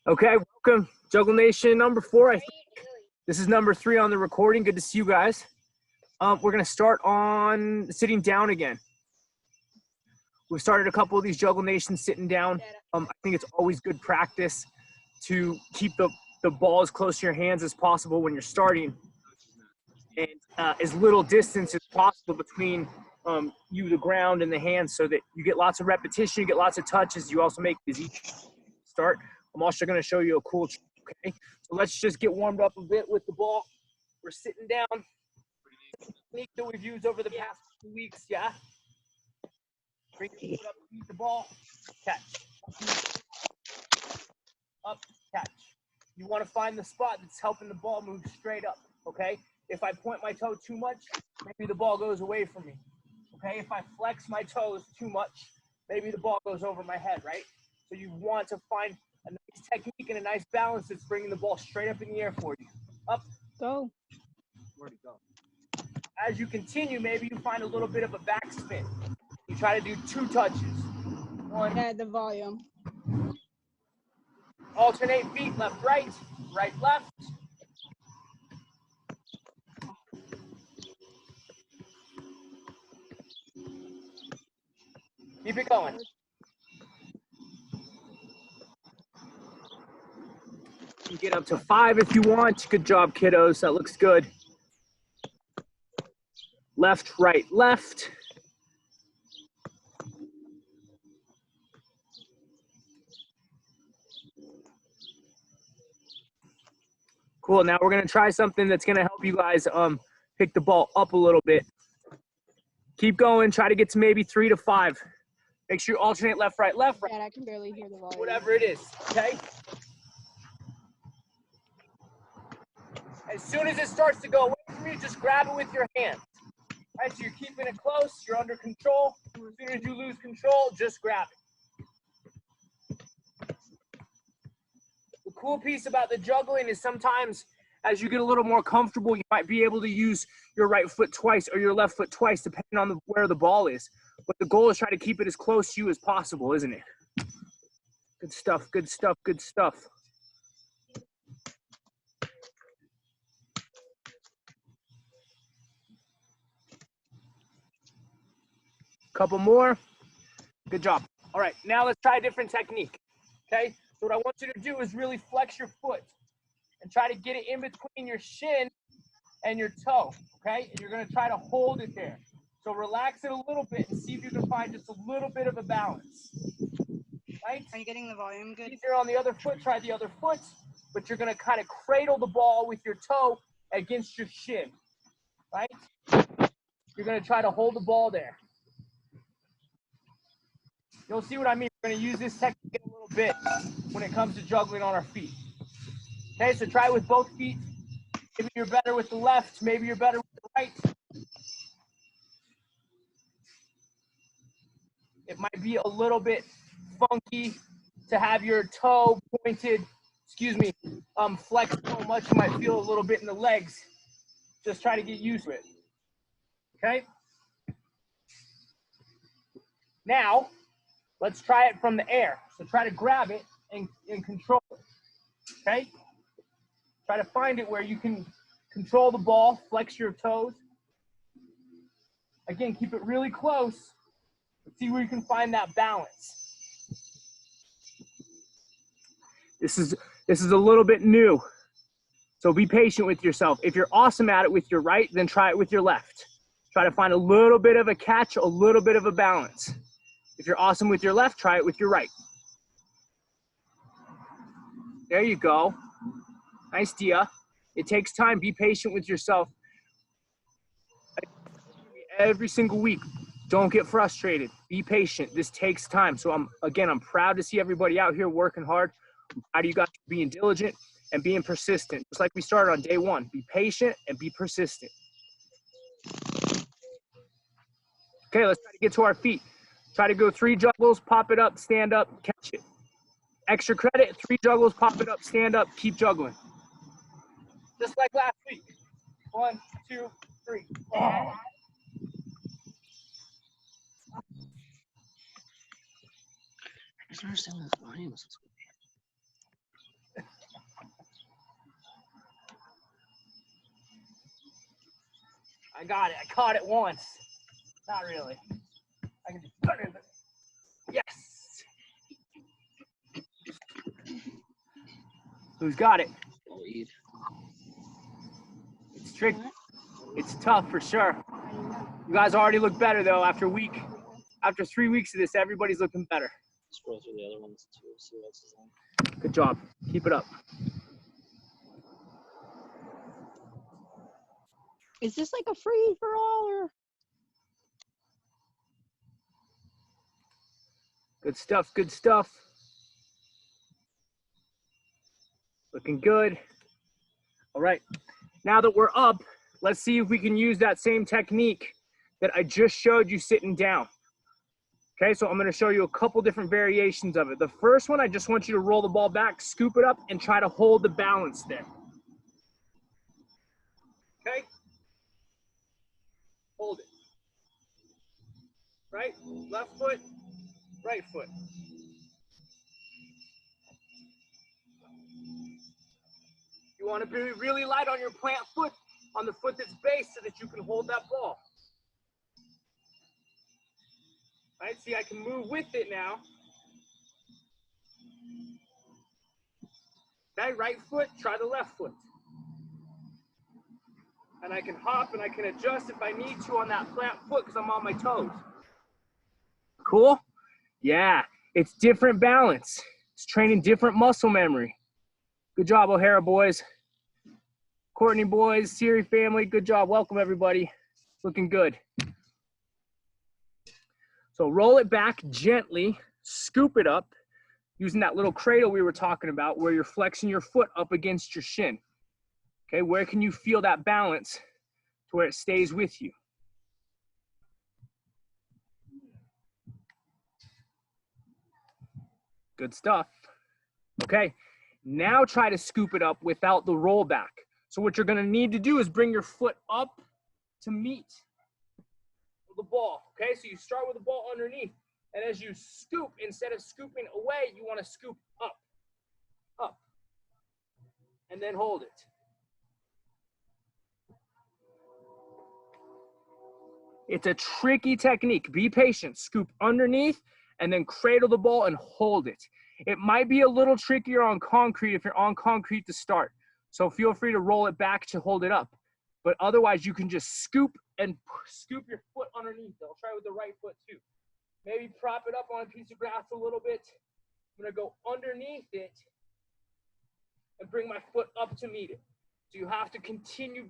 Okay, welcome. Juggle Nation number 4. I think this is number 3 on the recording. Good to see you guys. We're going to start on sitting down again. We've started a couple of these Juggle Nations sitting down. I think it's always good practice to keep the ball as close to your hands as possible when you're starting, and as little distance as possible between you, the ground, and the hands, so that you get lots of repetition, you get lots of touches. You also make it easy to start. I'm also going to show you a cool trick, okay? So let's just get warmed up a bit with the ball. We're sitting down. Technique that we've used over the past few weeks, yeah? Bring it up, meet the ball, catch. Up, catch. You want to find the spot that's helping the ball move straight up, okay? If I point my toe too much, maybe the ball goes away from me, okay? If I flex my toes too much, maybe the ball goes over my head, right? So you want to find a nice technique and a nice balance that's bringing the ball straight up in the air for you. Up. Go. Where'd it go? As you continue, maybe you find a little bit of a backspin. You try to do 2 touches. 1. Add the volume. Alternate feet, left, right, right, left. Keep it going. You get up to 5 if you want. Good job, kiddos. That looks good. Left, right, left. Cool. Now we're going to try something that's going to help you guys pick the ball up a little bit. Keep going. Try to get to maybe 3 to 5. Make sure you alternate left, right, left, right. Yeah, I can barely hear the volume. Whatever it is, okay? As soon as it starts to go away from you, just grab it with your hands. Right, so you're keeping it close, you're under control. As soon as you lose control, just grab it. The cool piece about the juggling is sometimes as you get a little more comfortable, you might be able to use your right foot twice or your left foot twice, depending on where the ball is. But the goal is try to keep it as close to you as possible, isn't it? Good stuff, good stuff, good stuff. Couple more. Good job. All right, now let's try a different technique, okay? So what I want you to do is really flex your foot and try to get it in between your shin and your toe, okay? And you're gonna try to hold it there. So relax it a little bit and see if you can find just a little bit of a balance, right? Are you getting the volume good? If you're on the other foot, try the other foot, but you're gonna kind of cradle the ball with your toe against your shin, right? You're gonna try to hold the ball there. You'll see what I mean. We're going to use this technique a little bit when it comes to juggling on our feet. Okay, so try it with both feet. Maybe you're better with the left. Maybe you're better with the right. It might be a little bit funky to have your toe pointed, flexed so much you might feel a little bit in the legs. Just try to get used to it. Okay? Now, let's try it from the air. So try to grab it and control it, okay? Try to find it where you can control the ball, flex your toes. Again, keep it really close. Let's see where you can find that balance. This is a little bit new, so be patient with yourself. If you're awesome at it with your right, then try it with your left. Try to find a little bit of a catch, a little bit of a balance. If you're awesome with your left, try it with your right. There you go. Nice, Dia. It takes time. Be patient with yourself. Every single week, don't get frustrated. Be patient. This takes time. So I'm proud to see everybody out here working hard. I'm proud of you guys for being diligent and being persistent. Just like we started on day 1. Be patient and be persistent. Okay, let's try to get to our feet. Try to go 3 juggles, pop it up, stand up, catch it. Extra credit, 3 juggles, pop it up, stand up, keep juggling. Just like last week. 1, 2, 3. Oh. I just understand what the volume is. I got it. I caught it once. Not really. I can do better than yes. Who's got it? It's tricky. It's tough for sure. You guys already look better though. After 3 weeks of this, everybody's looking better. Scroll through the other ones too, see what else is on. Good job. Keep it up. Is this like a free for all or? Good stuff. Good stuff. Looking good. All right. Now that we're up, let's see if we can use that same technique that I just showed you sitting down. Okay, so I'm going to show you a couple different variations of it. The first one, I just want you to roll the ball back, scoop it up, and try to hold the balance there. Okay? Hold it. Right? Left foot, right foot. You want to be really light on your plant foot, on the foot that's based so that you can hold that ball. Right? See, I can move with it now. Okay, right foot, try the left foot. And I can hop and I can adjust if I need to on that plant foot because I'm on my toes. Cool? Yeah, it's different balance. It's training different muscle memory. Good job, O'Hara boys. Courtney boys, Siri family, good job. Welcome everybody. Looking good. So roll it back gently, scoop it up, using that little cradle we were talking about where you're flexing your foot up against your shin. Okay, where can you feel that balance to where it stays with you? Good stuff. Okay, now try to scoop it up without the roll back. So what you're gonna need to do is bring your foot up to meet the ball. Okay, so you start with the ball underneath, and as you scoop, instead of scooping away, you wanna scoop up, and then hold it. It's a tricky technique. Be patient. Scoop underneath and then cradle the ball and hold it. It might be a little trickier on concrete if you're on concrete to start. So feel free to roll it back to hold it up. But otherwise, you can just scoop and scoop your foot underneath. I'll try with the right foot too. Maybe prop it up on a piece of grass a little bit. I'm going to go underneath it and bring my foot up to meet it. So you have to continue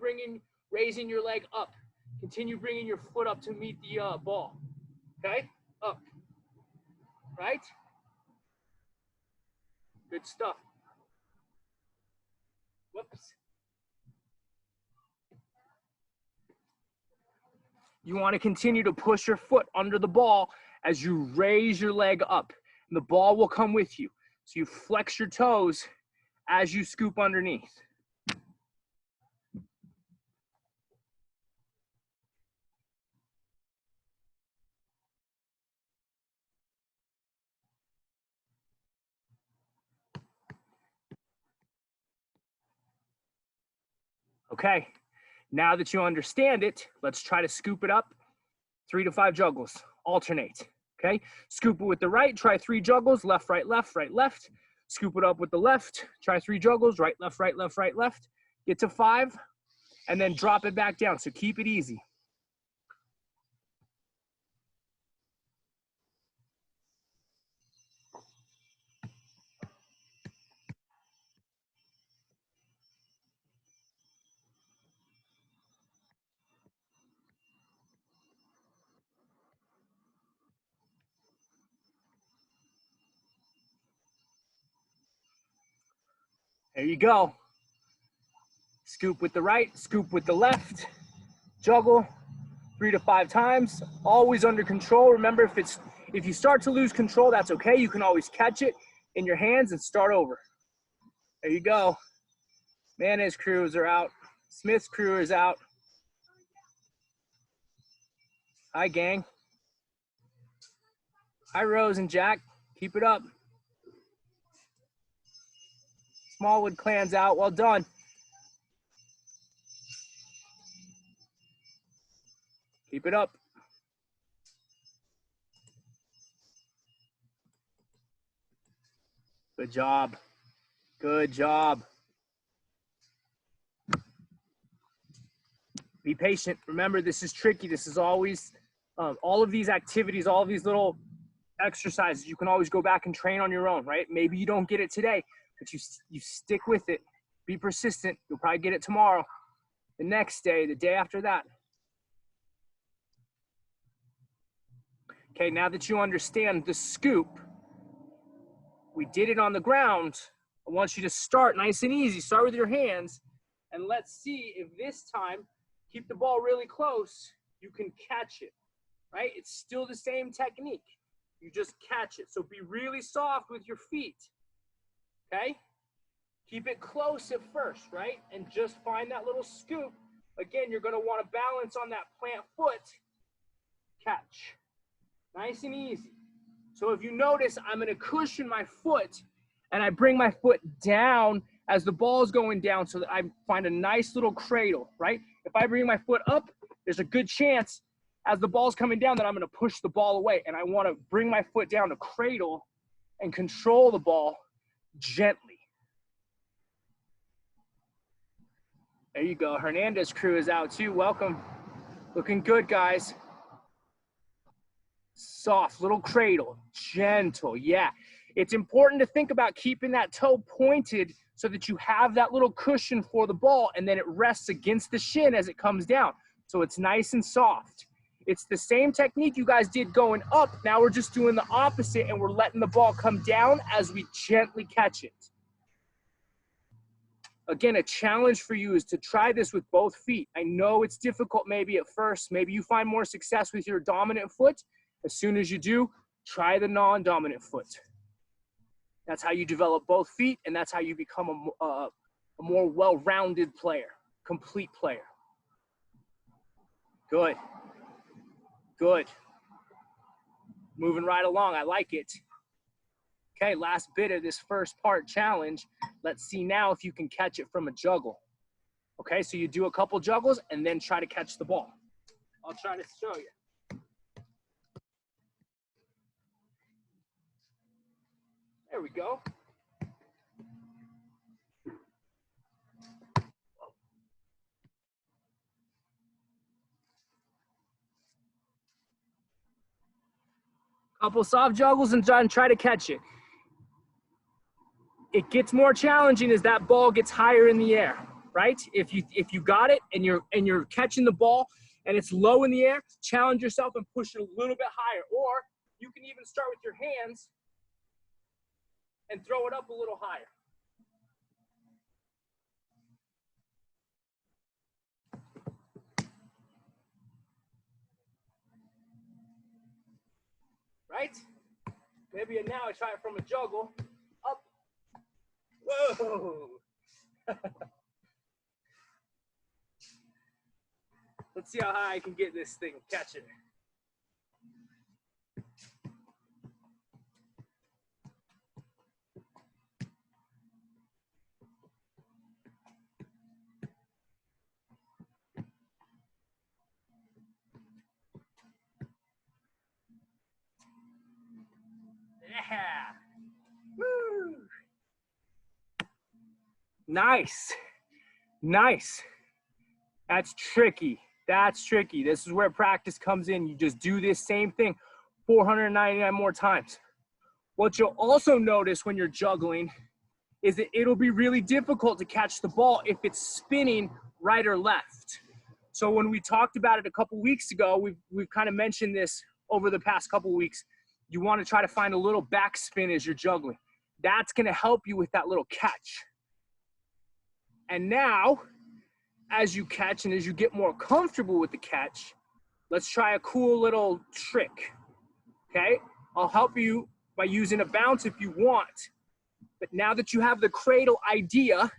raising your leg up. Continue bringing your foot up to meet the ball. Okay? Up. Right? Good stuff. Whoops. You want to continue to push your foot under the ball as you raise your leg up. And the ball will come with you. So you flex your toes as you scoop underneath. Okay, now that you understand it, let's try to scoop it up. 3 to 5 juggles, alternate, okay? Scoop it with the right, try 3 juggles, left, right, left, right, left. Scoop it up with the left, try 3 juggles, right, left, right, left, right, left. Get to 5, and then drop it back down, so keep it easy. There you go. Scoop with the right, scoop with the left, juggle 3 to 5 times, always under control. Remember, if you start to lose control, that's okay. You can always catch it in your hands and start over. There you go. Mayonnaise crews are out. Smith's crew is out. Hi, gang. Hi, Rose and Jack. Keep it up. Smallwood clan's out. Well done. it up. Good job. Good job. Be patient. Remember, this is tricky. This is always, all of these activities, all of these little exercises, you can always go back and train on your own, right? Maybe you don't get it today, but you stick with it. Be persistent. You'll probably get it tomorrow, the next day, the day after that. Okay, now that you understand the scoop, we did it on the ground. I want you to start nice and easy. Start with your hands, and let's see if this time, keep the ball really close, you can catch it, right? It's still the same technique. You just catch it. So be really soft with your feet, okay? Keep it close at first, right? And just find that little scoop. Again, you're gonna wanna balance on that plant foot. Catch, nice and easy. So if you notice, I'm gonna cushion my foot and I bring my foot down as the ball is going down so that I find a nice little cradle, right? If I bring my foot up, there's a good chance as the ball's coming down that I'm gonna push the ball away, and I wanna bring my foot down to cradle and control the ball gently. There you go. Hernandez crew is out too. Welcome. Looking good, guys. Soft, little cradle, gentle, yeah. It's important to think about keeping that toe pointed so that you have that little cushion for the ball, and then it rests against the shin as it comes down. So it's nice and soft. It's the same technique you guys did going up. Now we're just doing the opposite, and we're letting the ball come down as we gently catch it. Again, a challenge for you is to try this with both feet. I know it's difficult maybe at first. Maybe you find more success with your dominant foot. As soon as you do, try the non-dominant foot. That's how you develop both feet, and that's how you become a more well-rounded player, complete player. Good. Good. Moving right along. I like it. Okay, last bit of this first part challenge. Let's see now if you can catch it from a juggle. Okay, so you do a couple juggles and then try to catch the ball. I'll try to show you. There we go. Couple soft juggles and try to catch it. It gets more challenging as that ball gets higher in the air, right? If you got it and you're catching the ball and it's low in the air, challenge yourself and push it a little bit higher. Or you can even start with your hands and throw it up a little higher. Right? Maybe now I try it from a juggle. Up. Whoa. Let's see how high I can get this thing. Catch it. Yeah. Woo. Nice. Nice. That's tricky. That's tricky. This is where practice comes in. You just do this same thing 499 more times. What you'll also notice when you're juggling is that it'll be really difficult to catch the ball if it's spinning right or left. So when we talked about it a couple weeks ago, we've kind of mentioned this over the past couple weeks. You want to try to find a little backspin as you're juggling. That's going to help you with that little catch. And now, as you catch and as you get more comfortable with the catch, let's try a cool little trick, okay? I'll help you by using a bounce if you want. But now that you have the cradle idea,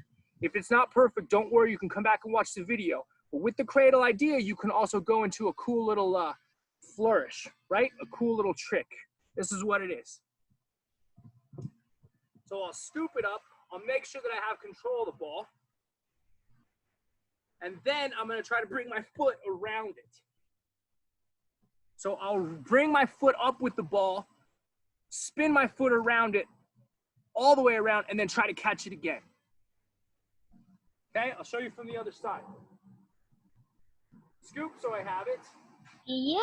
if it's not perfect, don't worry, you can come back and watch the video. But with the cradle idea, you can also go into a cool little flourish, right? A cool little trick. This is what it is. So I'll scoop it up. I'll make sure that I have control of the ball. And then I'm going to try to bring my foot around it. So I'll bring my foot up with the ball, spin my foot around it, all the way around, and then try to catch it again. Okay, I'll show you from the other side. Scoop so I have it. Yeah.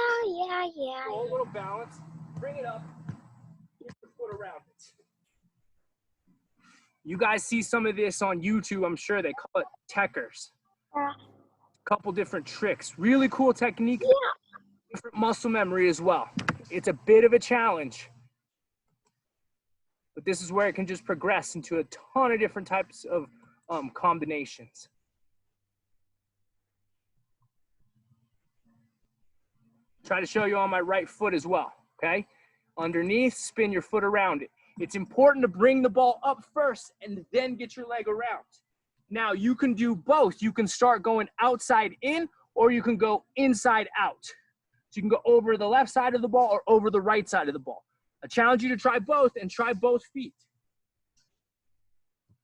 Roll a little balance, bring it up, get your foot around it. You guys see some of this on YouTube, I'm sure they call it techers. Yeah. Couple different tricks. Really cool technique, different muscle memory as well. It's a bit of a challenge, but this is where it can just progress into a ton of different types of combinations. Try to show you on my right foot as well, okay? Underneath, spin your foot around it. It's important to bring the ball up first and then get your leg around. Now you can do both. You can start going outside in, or you can go inside out. So you can go over the left side of the ball or over the right side of the ball. I challenge you to try both and try both feet.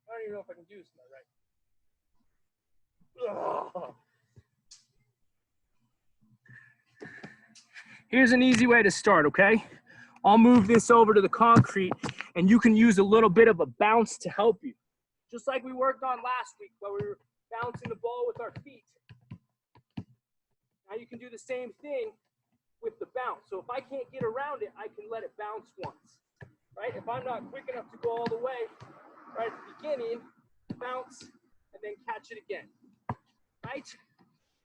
I don't even know if I can do this on my right. Ugh. Here's an easy way to start, okay? I'll move this over to the concrete, and you can use a little bit of a bounce to help you. Just like we worked on last week where we were bouncing the ball with our feet. Now you can do the same thing with the bounce. So if I can't get around it, I can let it bounce once, right? If I'm not quick enough to go all the way, right at the beginning, bounce, and then catch it again, right?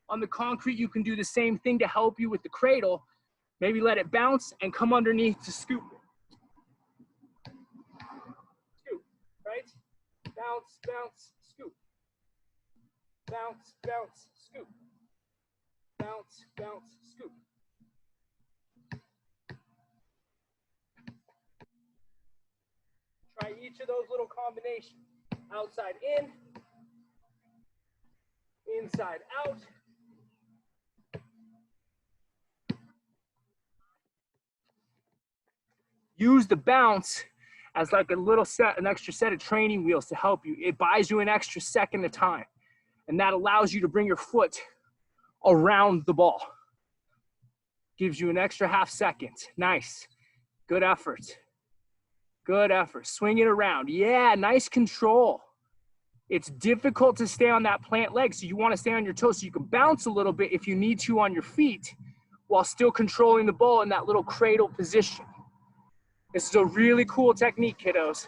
On the concrete, you can do the same thing to help you with the cradle. Maybe let it bounce and come underneath to scoop it. Scoop, right? Bounce, bounce, scoop. Bounce, bounce, scoop. Bounce, bounce, scoop. Try each of those little combinations. Outside in, inside out. Use the bounce as like a little set, an extra set of training wheels to help you. It buys you an extra second of time, and that allows you to bring your foot around the ball. Gives you an extra half second. Nice. Good effort. Good effort. Swing it around. Yeah, nice control. It's difficult to stay on that plant leg, so you want to stay on your toes so you can bounce a little bit if you need to on your feet while still controlling the ball in that little cradle position. This is a really cool technique, kiddos.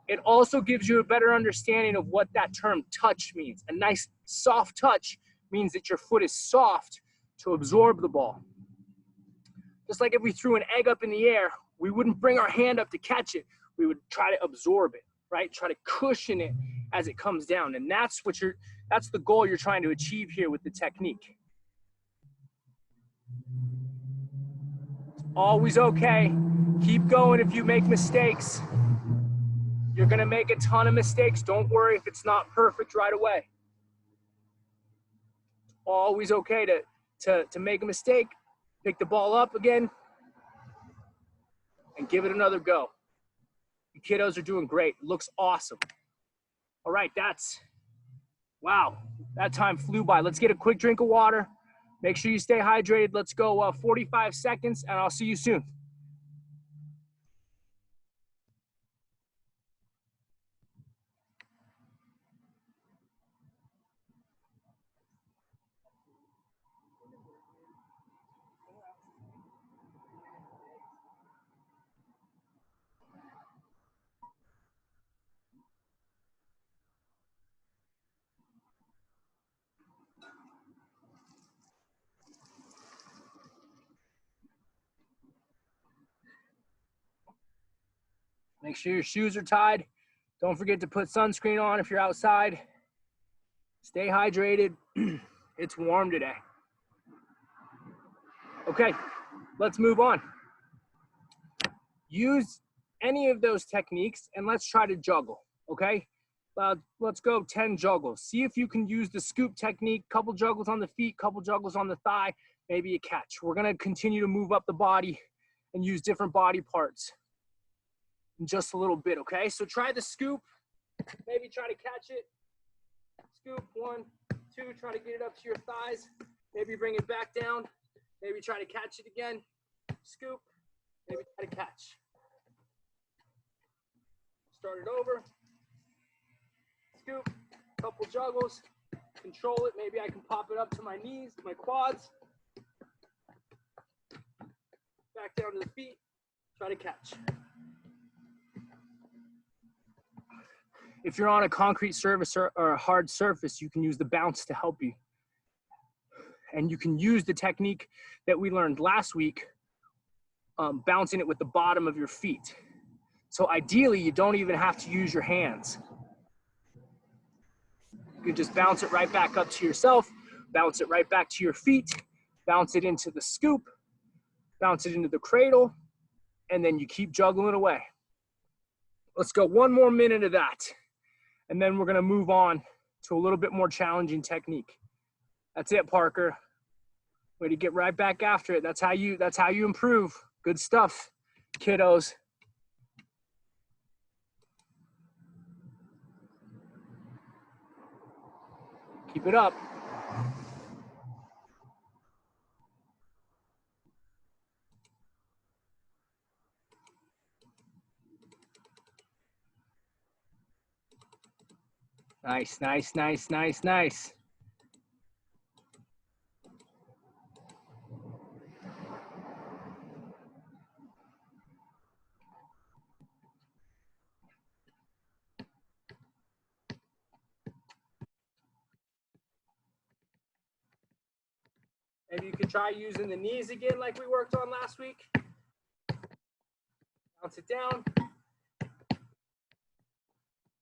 It also gives you a better understanding of what that term touch means. A nice soft touch means that your foot is soft to absorb the ball. Just like if we threw an egg up in the air, we wouldn't bring our hand up to catch it. We would try to absorb it, right? Try to cushion it as it comes down. And that's the goal you're trying to achieve here with the technique. Always okay. Keep going if you make mistakes. You're gonna make a ton of mistakes. Don't worry if it's not perfect right away. Always okay to make a mistake, pick the ball up again, and give it another go. You kiddos are doing great. It looks awesome. All right, wow, that time flew by. Let's get a quick drink of water. Make sure you stay hydrated. Let's go 45 seconds, and I'll see you soon. Make sure your shoes are tied. Don't forget to put sunscreen on if you're outside. Stay hydrated. It's warm today. Okay, let's move on. Use any of those techniques and let's try to juggle, okay? Let's go 10 juggles. See if you can use the scoop technique, couple juggles on the feet, couple juggles on the thigh, maybe a catch. We're gonna continue to move up the body and use different body parts in just a little bit, okay? So try the scoop, maybe try to catch it. Scoop, 1, 2, try to get it up to your thighs. Maybe bring it back down. Maybe try to catch it again. Scoop. Maybe try to catch. Start it over. Scoop. Couple juggles. Control it. Maybe I can pop it up to my knees, my quads. Back down to the feet. Try to catch. If you're on a concrete surface or a hard surface, you can use the bounce to help you. And you can use the technique that we learned last week, bouncing it with the bottom of your feet. So ideally, you don't even have to use your hands. You can just bounce it right back up to yourself, bounce it right back to your feet, bounce it into the scoop, bounce it into the cradle, and then you keep juggling away. Let's go one more minute of that. And then we're gonna move on to a little bit more challenging technique. That's it, Parker. Way to get right back after it. That's how you improve. Good stuff, kiddos. Keep it up. Nice, nice, nice, nice, nice. Maybe you could try using the knees again like we worked on last week. Bounce it down.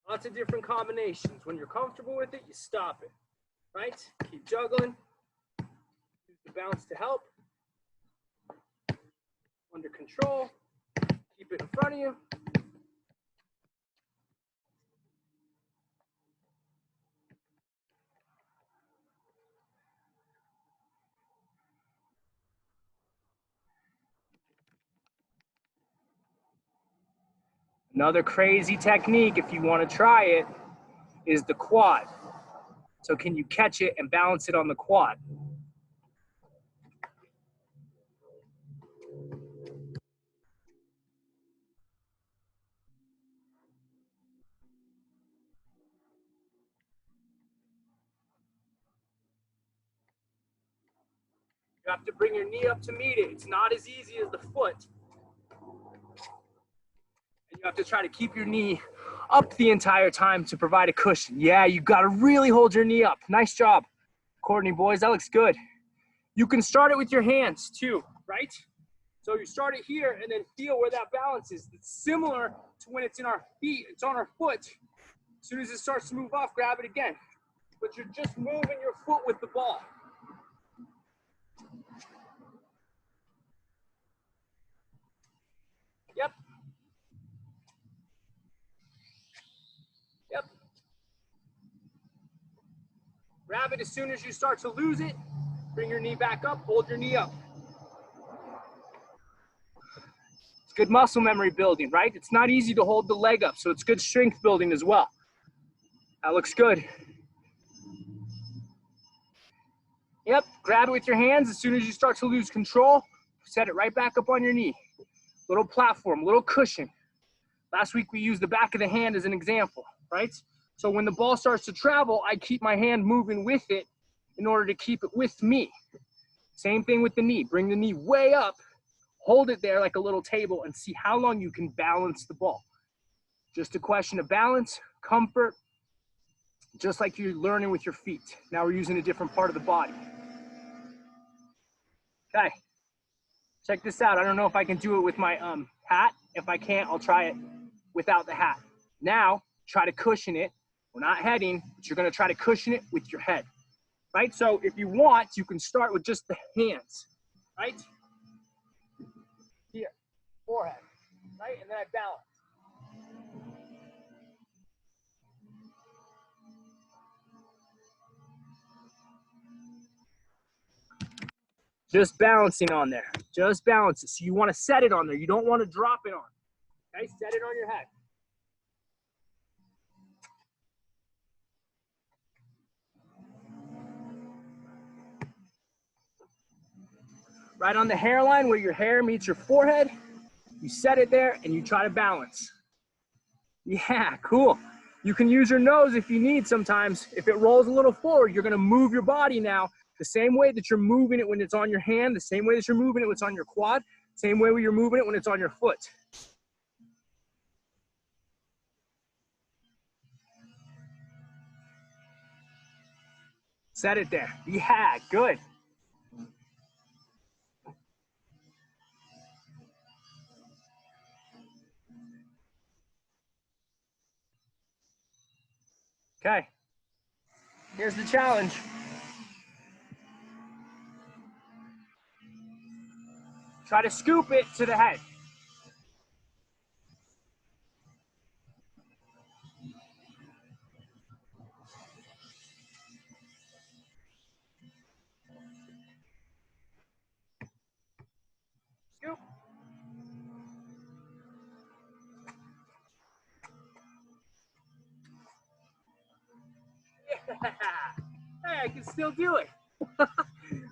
Lots of different combinations. When you're comfortable with it, you stop it, right? Keep juggling. Use the bounce to help. Under control. Keep it in front of you. Another crazy technique, if you want to try it, is the quad. So can you catch it and balance it on the quad? You have to bring your knee up to meet it. It's not as easy as the foot. And you have to try to keep your knee up the entire time to provide a cushion. Yeah, you got to really hold your knee up. Nice job, Courtney, boys. That looks good. You can start it with your hands too, right? So you start it here and then feel where that balance is. It's similar to when it's in our feet, it's on our foot. As soon as it starts to move off, grab it again. But you're just moving your foot with the ball. Yep. Yep. Grab it as soon as you start to lose it. Bring your knee back up, hold your knee up. It's good muscle memory building, right? It's not easy to hold the leg up, so it's good strength building as well. That looks good. Yep, grab it with your hands. As soon as you start to lose control, set it right back up on your knee. Little platform, little cushion. Last week we used the back of the hand as an example, right? So when the ball starts to travel, I keep my hand moving with it in order to keep it with me. Same thing with the knee. Bring the knee way up, hold it there like a little table, and see how long you can balance the ball. Just a question of balance, comfort, just like you're learning with your feet. Now we're using a different part of the body. Okay, check this out. I don't know if I can do it with my hat. If I can't, I'll try it without the hat. Now, try to cushion it. We're not heading, but you're gonna try to cushion it with your head, right? So if you want, you can start with just the hands, right? Here, forehead, right? And then I balance. Just balancing on there, just balance it. So you wanna set it on there. You don't wanna drop it on, okay? Set it on your head. right on the hairline where your hair meets your forehead. You set it there and you try to balance. Yeah, cool. You can use your nose if you need sometimes. If it rolls a little forward, you're gonna move your body now the same way that you're moving it when it's on your hand, the same way that you're moving it when it's on your quad, same way you're moving it when it's on your foot. Set it there. Yeah, good. Okay, here's the challenge. Try to scoop it to the head. Scoop. Yeah. Hey, I can still do it.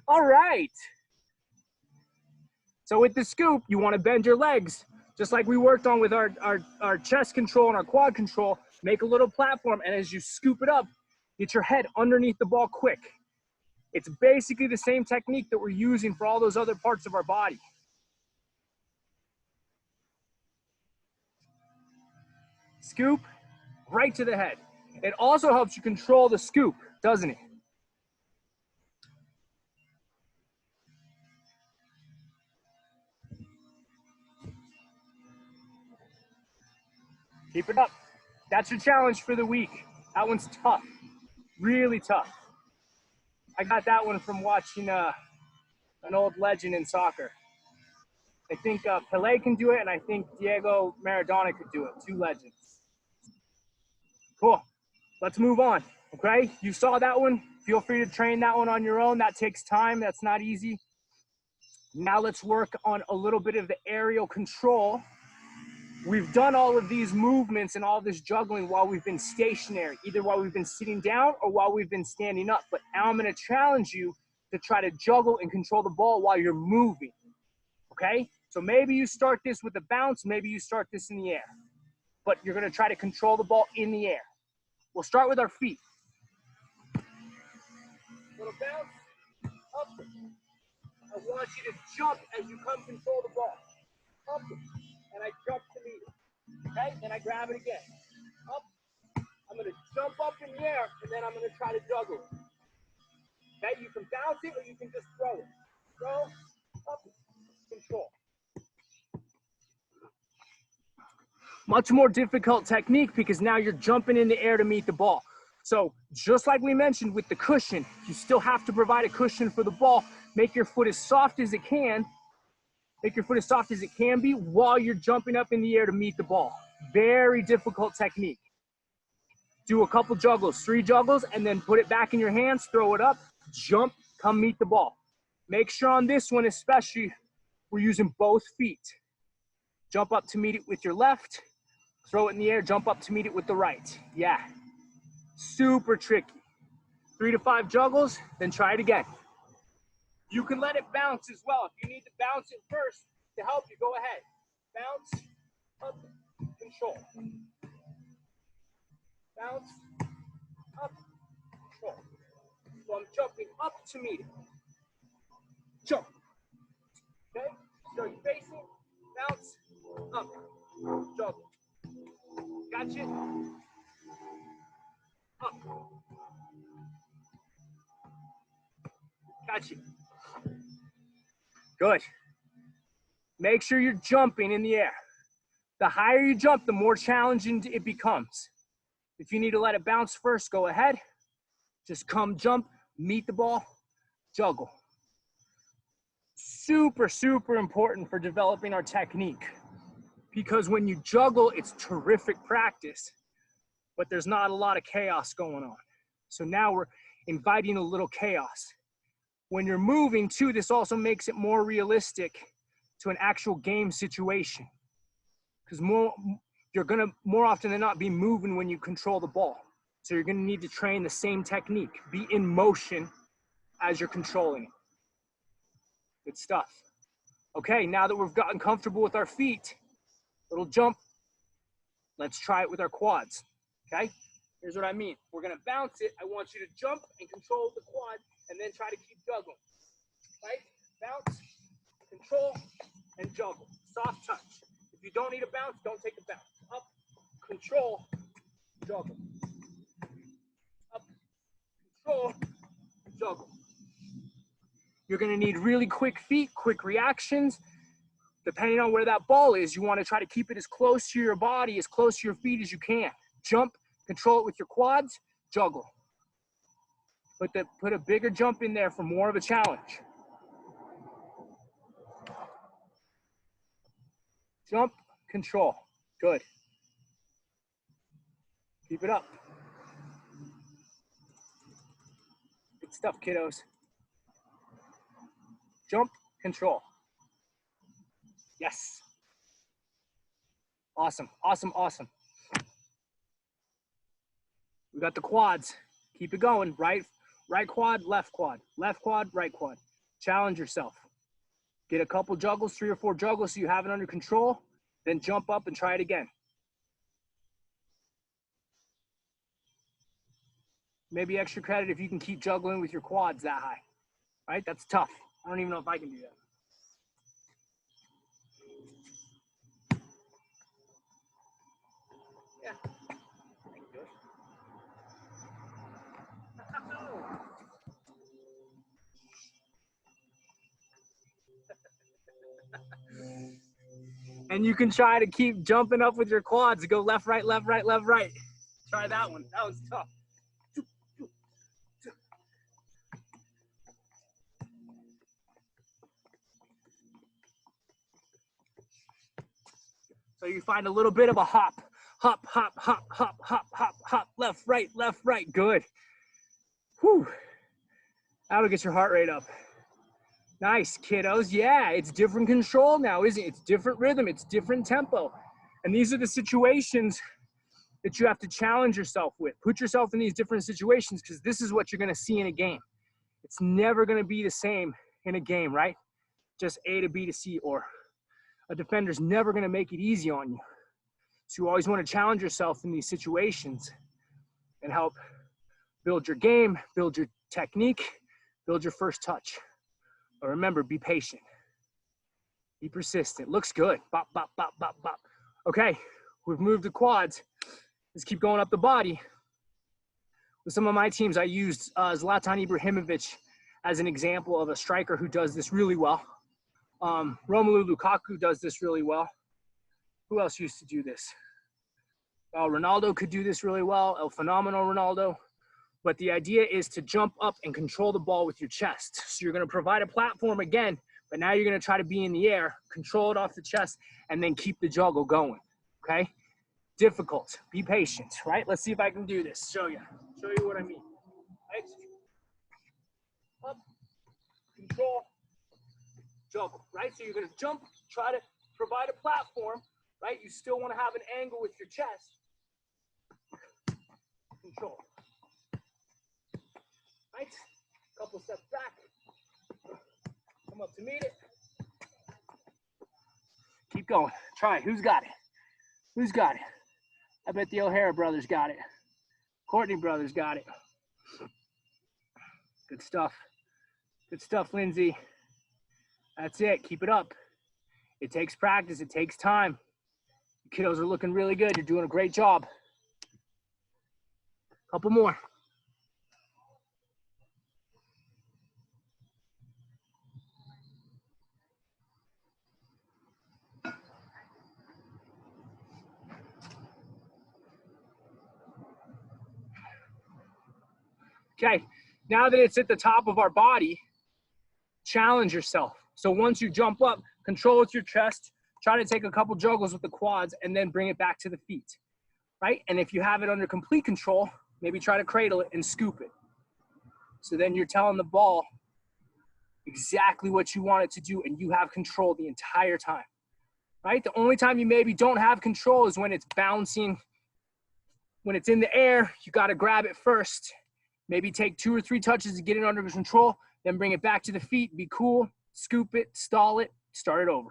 All right. So with the scoop, you want to bend your legs, just like we worked on with our chest control and our quad control. Make a little platform, and as you scoop it up, get your head underneath the ball quick. It's basically the same technique that we're using for all those other parts of our body. Scoop right to the head. It also helps you control the scoop, doesn't it? Keep it up. That's your challenge for the week. That one's tough, really tough. I got that one from watching an old legend in soccer. I think Pelé can do it, and I think Diego Maradona could do it. Two legends. Cool. Let's move on, okay? You saw that one. Feel free to train that one on your own. That takes time. That's not easy. Now let's work on a little bit of the aerial control. We've done all of these movements and all this juggling while we've been stationary, either while we've been sitting down or while we've been standing up. But now I'm going to challenge you to try to juggle and control the ball while you're moving, okay? So maybe you start this with a bounce, maybe you start this in the air, but you're going to try to control the ball in the air. We'll start with our feet. Little bounce, up. I want you to jump as you come control the ball. Up, and I jump to meet it. Okay, then I grab it again. Up, I'm gonna jump up in the air, and then I'm gonna try to juggle it. Okay, you can bounce it or you can just throw it. Throw, up, control. Much more difficult technique because now you're jumping in the air to meet the ball. So just like we mentioned with the cushion, you still have to provide a cushion for the ball. Make your foot as soft as it can. Make your foot as soft as it can be while you're jumping up in the air to meet the ball. Very difficult technique. Do a couple juggles, 3 juggles, and then put it back in your hands, throw it up, jump, come meet the ball. Make sure on this one especially, we're using both feet. Jump up to meet it with your left, throw it in the air, jump up to meet it with the right. Yeah, super tricky. 3 to 5 juggles, then try it again. You can let it bounce as well. If you need to bounce it first to help you, go ahead. Bounce, up, control. Bounce, up, control. So I'm jumping up to meet it. Jump. Okay? So you're facing, bounce, up, juggle. Gotcha? Up. Gotcha. Good. Make sure you're jumping in the air. The higher you jump, the more challenging it becomes. If you need to let it bounce first, go ahead. Just come jump, meet the ball, juggle. Super, super important for developing our technique. Because when you juggle, it's terrific practice, but there's not a lot of chaos going on. So now we're inviting a little chaos. When you're moving too, this also makes it more realistic to an actual game situation. Because you're gonna more often than not be moving when you control the ball. So you're gonna need to train the same technique. Be in motion as you're controlling it. Good stuff. Okay, now that we've gotten comfortable with our feet, little jump, let's try it with our quads, okay? Here's what I mean. We're gonna bounce it. I want you to jump and control the quad and then try to keep juggling, right? Bounce, control, and juggle. Soft touch. If you don't need a bounce, don't take a bounce. Up, control, juggle. Up, control, juggle. You're gonna need really quick feet, quick reactions. Depending on where that ball is, you wanna try to keep it as close to your body, as close to your feet as you can. Jump, control it with your quads, juggle. Put a bigger jump in there for more of a challenge. Jump, control, good. Keep it up. Good stuff, kiddos. Jump, control. Yes. Awesome, awesome, awesome. We got the quads. Keep it going. Right quad, left quad, right quad. Challenge yourself. Get a couple juggles, 3 or 4 juggles so you have it under control. Then jump up and try it again. Maybe extra credit if you can keep juggling with your quads that high. Right? That's tough. I don't even know if I can do that. Yeah. I can do it. And you can try to keep jumping up with your quads. Go left, right, left, right, left, right. Try that one. That was tough. So you find a little bit of a hop. Hop, hop, hop, hop, hop, hop, hop. Left, right, left, right. Good. Whew. That'll get your heart rate up. Nice, kiddos. Yeah, it's different control now, isn't it? It's different rhythm. It's different tempo. And these are the situations that you have to challenge yourself with. Put yourself in these different situations because this is what you're going to see in a game. It's never going to be the same in a game, right? Just A to B to C, or a defender's never going to make it easy on you. So you always want to challenge yourself in these situations and help build your game, build your technique, build your first touch. But remember, be patient. Be persistent. Looks good. Bop, bop, bop, bop, bop. Okay, we've moved the quads. Let's keep going up the body. With some of my teams, I used Zlatan Ibrahimovic as an example of a striker who does this really well. Romelu Lukaku does this really well. Who else used to do this? Ronaldo could do this really well. El Phenomenal Ronaldo. But the idea is to jump up and control the ball with your chest. So you're going to provide a platform again, but now you're going to try to be in the air, control it off the chest, and then keep the juggle going, okay? Difficult. Be patient, right? Let's see if I can do this. Show you what I mean. Right? Up, control, juggle, right? So you're going to jump, try to provide a platform, right? You still want to have an angle with your chest. Control. Right? Couple steps back. Come up to meet it. Keep going. Try it. Who's got it? Who's got it? I bet the O'Hara brothers got it. Courtney brothers got it. Good stuff. Good stuff, Lindsay. That's it. Keep it up. It takes practice. It takes time. The kiddos are looking really good. You're doing a great job. Couple more. Okay, now that it's at the top of our body, challenge yourself. So once you jump up, control with your chest, try to take a couple juggles with the quads, and then bring it back to the feet, right? And if you have it under complete control, maybe try to cradle it and scoop it. So then you're telling the ball exactly what you want it to do, and you have control the entire time, right? The only time you maybe don't have control is when it's bouncing. When it's in the air, you got to grab it first. Maybe take 2 or 3 touches to get it under control, then bring it back to the feet, be cool, scoop it, stall it, start it over.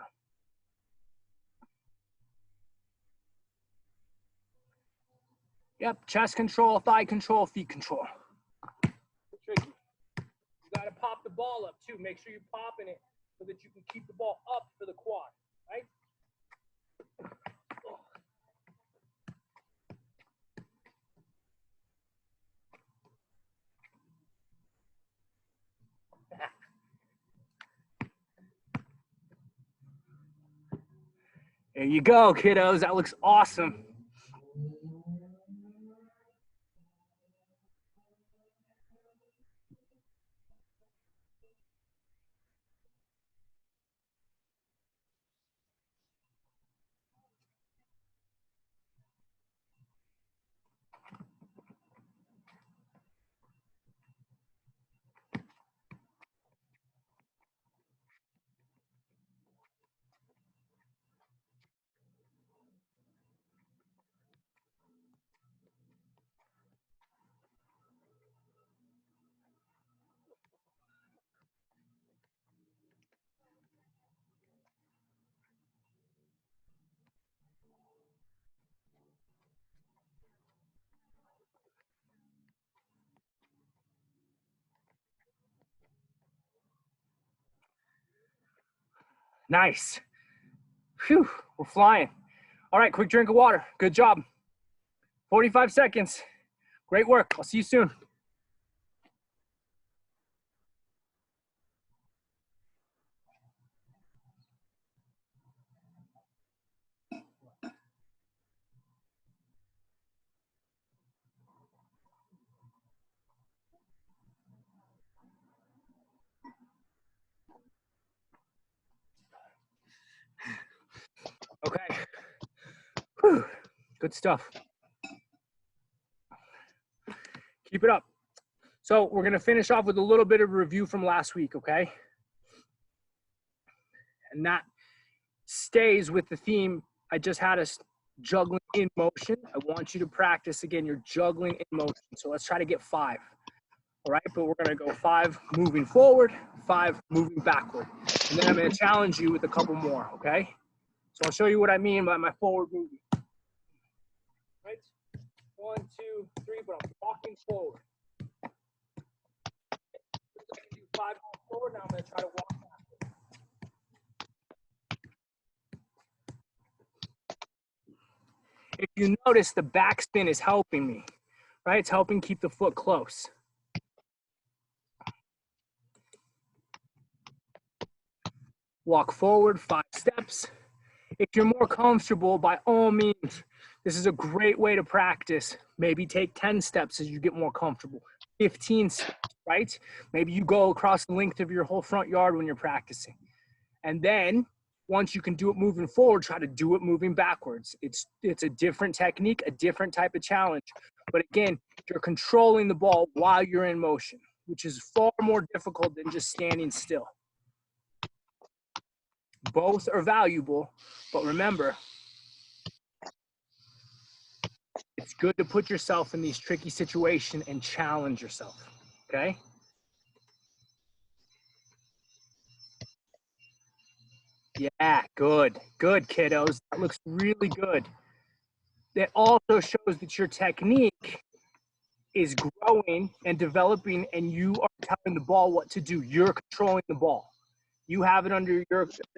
Yep, chest control, thigh control, feet control. Tricky. You gotta pop the ball up too. Make sure you're popping it so that you can keep the ball up for the quad, right? There you go, kiddos. That looks awesome. Nice. Phew, we're flying. All right, quick drink of water. Good job. 45 seconds. Great work. I'll see you soon. Okay. Whew. Good stuff. Keep it up. So we're going to finish off with a little bit of review from last week, okay? And that stays with the theme. I just had us juggling in motion. I want you to practice again. You're juggling in motion. So let's try to get 5. All right, but we're going to go 5 moving forward, 5 moving backward. And then I'm going to challenge you with a couple more, okay? So I'll show you what I mean by my forward moving. Right? 1, 2, 3, but I'm walking forward. I can do 5 going forward. Now I'm going to try to walk backward. If you notice, the backspin is helping me, right? It's helping keep the foot close. Walk forward 5 steps. If you're more comfortable, by all means, this is a great way to practice. Maybe take 10 steps as you get more comfortable. 15 steps, right? Maybe you go across the length of your whole front yard when you're practicing. And then once you can do it moving forward, try to do it moving backwards. It's a different technique, a different type of challenge. But again, you're controlling the ball while you're in motion, which is far more difficult than just standing still. Both are valuable, but remember, it's good to put yourself in these tricky situations and challenge yourself, okay? Yeah, good. Good, kiddos. That looks really good. That also shows that your technique is growing and developing, and you are telling the ball what to do. You're controlling the ball. You have it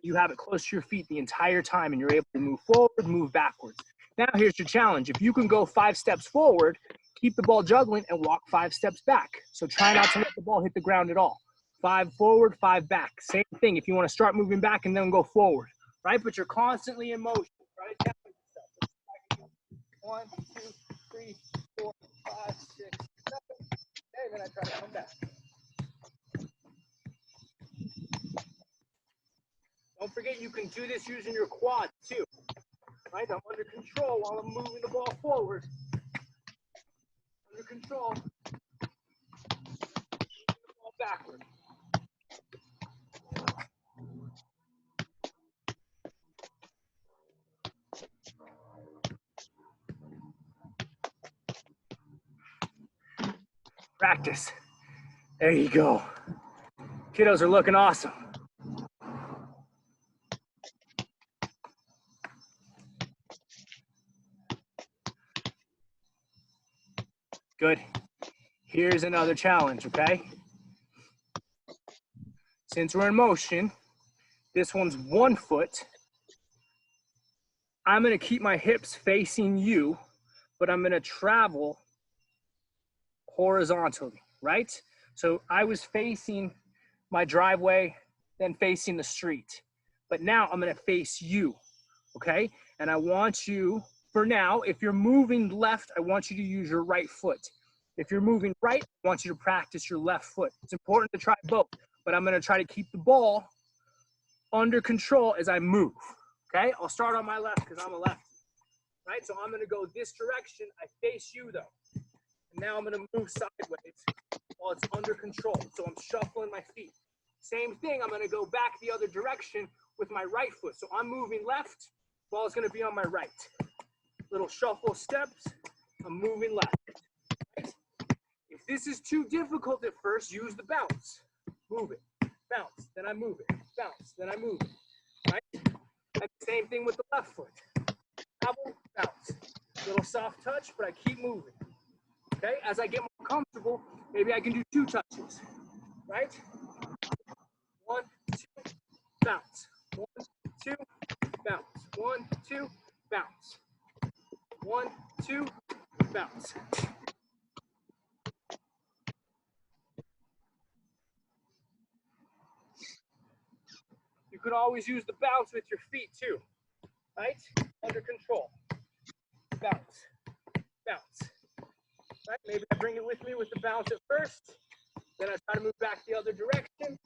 you have it close to your feet the entire time, and you're able to move forward, move backwards. Now here's your challenge. If you can go 5 steps forward, keep the ball juggling and walk 5 steps back. So try not to let the ball hit the ground at all. 5 forward, 5 back. Same thing if you want to start moving back and then go forward, right? But you're constantly in motion. Try to challenge yourself. 1, 2, 3, 4, 5, 6, 7. And then I try to come back. Don't forget you can do this using your quads too. Right? I'm under control while I'm moving the ball forward. Under control. Moving the ball backward. Practice. There you go. Kiddos are looking awesome. Good. Here's another challenge, okay? Since we're in motion, this one's 1 foot. I'm gonna keep my hips facing you, but I'm gonna travel horizontally, right? So I was facing my driveway, then facing the street. But now I'm gonna face you, okay? And I want you, for now, if you're moving left, I want you to use your right foot. If you're moving right, I want you to practice your left foot. It's important to try both, but I'm gonna try to keep the ball under control as I move, okay? I'll start on my left because I'm a lefty, right? So I'm gonna go this direction. I face you though. And now I'm gonna move sideways while it's under control. So I'm shuffling my feet. Same thing, I'm gonna go back the other direction with my right foot. So I'm moving left, ball's gonna be on my right. Little shuffle steps, I'm moving left. Right? If this is too difficult at first, use the bounce. Move it, bounce, then I move it, bounce, then I move it, right? And same thing with the left foot. Travel, bounce. Little soft touch, but I keep moving. Okay, as I get more comfortable, maybe I can do 2 touches, right? 1, 2, bounce. 1, 2, bounce. 1, 2, bounce. 1, 2, bounce. You could always use the bounce with your feet too, right? Under control. Bounce, bounce. Right? Maybe I bring it with me with the bounce at first, then I try to move back the other direction.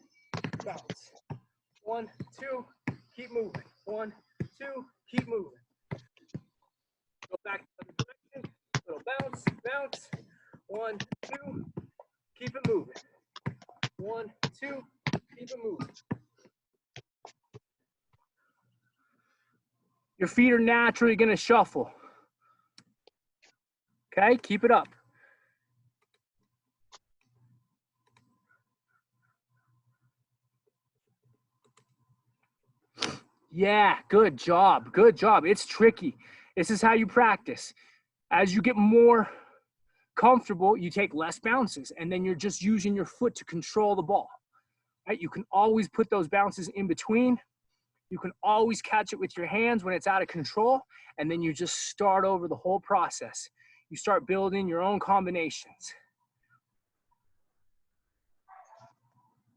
Bounce. 1, 2, keep moving. 1, 2, keep moving. Go back the other direction. Little bounce, bounce. 1, 2, keep it moving. 1, 2, keep it moving. Your feet are naturally going to shuffle. Okay, keep it up. Yeah, good job. Good job. It's tricky. This is how you practice. As you get more comfortable, you take less bounces, and then you're just using your foot to control the ball. Right? You can always put those bounces in between. You can always catch it with your hands when it's out of control, and then you just start over the whole process. You start building your own combinations.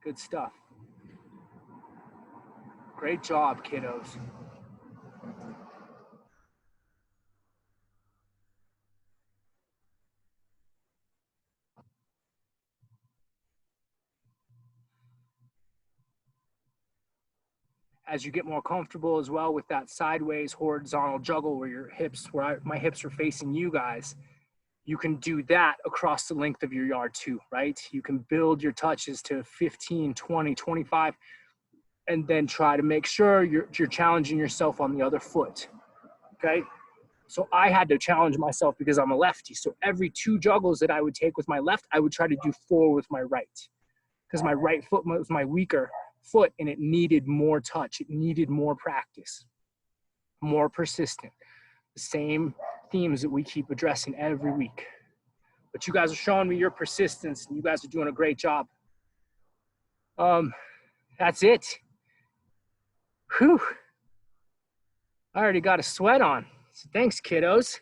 Good stuff. Great job, kiddos. As you get more comfortable as well with that sideways horizontal juggle where your hips, my hips are facing you guys, you can do that across the length of your yard too, right? You can build your touches to 15, 20, 25, and then try to make sure you're challenging yourself on the other foot, okay? So I had to challenge myself because I'm a lefty. So every 2 juggles that I would take with my left, I would try to do 4 with my right, because my right foot was my weaker foot and it needed more touch. It needed more practice, more persistent. The same themes that we keep addressing every week. But you guys are showing me your persistence and you guys are doing a great job. That's it. Whew. I already got a sweat on. So thanks, kiddos.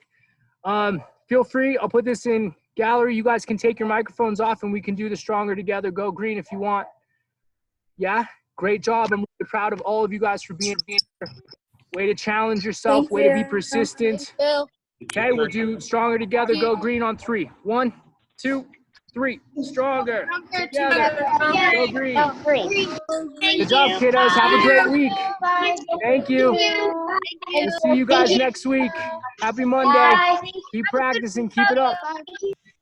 Feel free, I'll put this in gallery. You guys can take your microphones off and we can do the Stronger Together Go Green if you want. Yeah, great job. I'm really proud of all of you guys for being here. Way to challenge yourself, way to be persistent. Okay, we'll do Stronger Together Go Green on 3. 1, 2, 3. Stronger together go green. Good job, kiddos. Have a great week. Thank you. We'll see you guys next week. Happy Monday. Keep practicing. Keep it up.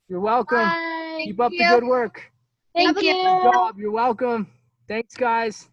You're welcome. Keep up the good work. Thank you. Good job. You're welcome. Thanks, guys.